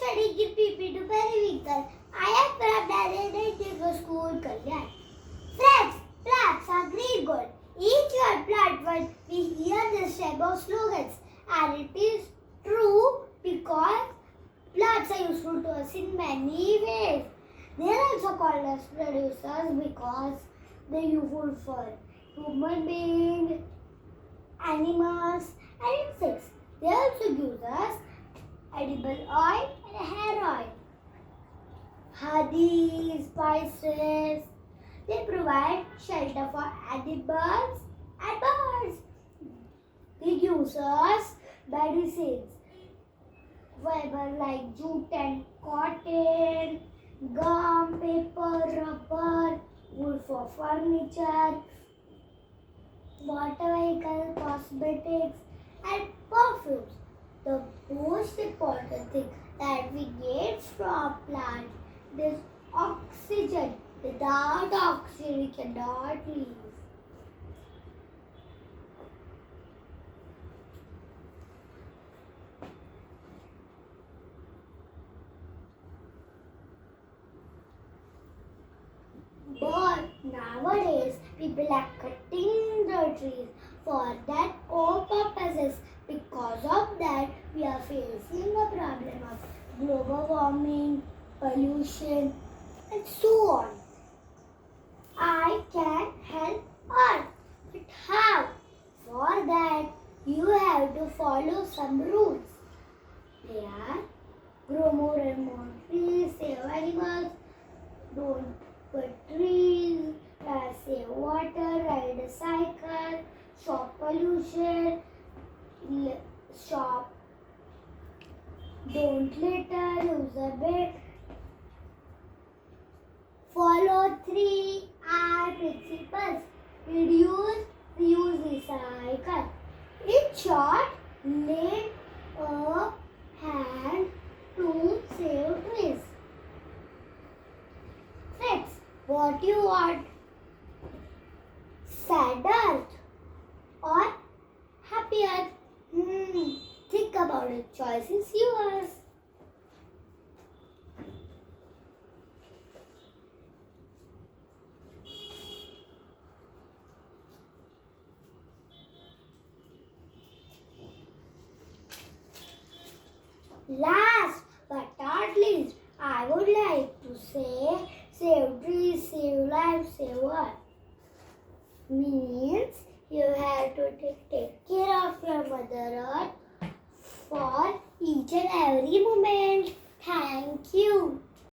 studying in PP to Periwinkle. I am from Narendra School, Kalyan. Friends, plants are green gold. Each year plant one, we hear the same of slogans. And it is true because plants are useful to us in many ways. They are also called as producers because they use food for human beings, animals, and insects. They also give us edible oil and hair oil, honey, spices. They provide shelter for animals and birds. They use us medicines, fiber like jute and cotton, gum, paper, rubber, wood for furniture, water vehicle, cosmetics, and perfumes. The most important thing that we get from plant is oxygen. Without oxygen, we cannot live. But nowadays, people are cutting the trees for their own purposes. Because of that, we are facing a problem of global warming, pollution, and so on. I can help Earth. But how? For that, you have to follow some rules. They are grow more and more trees, save animals, don't cut trees, save water, ride a cycle, stop pollution, stop, don't litter, use a bin. Follow 3R principles. Reduce, reuse, recycle. In short, lend a hand to save trees. Friends, what you want? Sad earth or happy earth? Think about it. Choice is yours. Last but not least, I would like to say save trees, save life, save earth. Means you have to take care of your mother earth for each and every moment.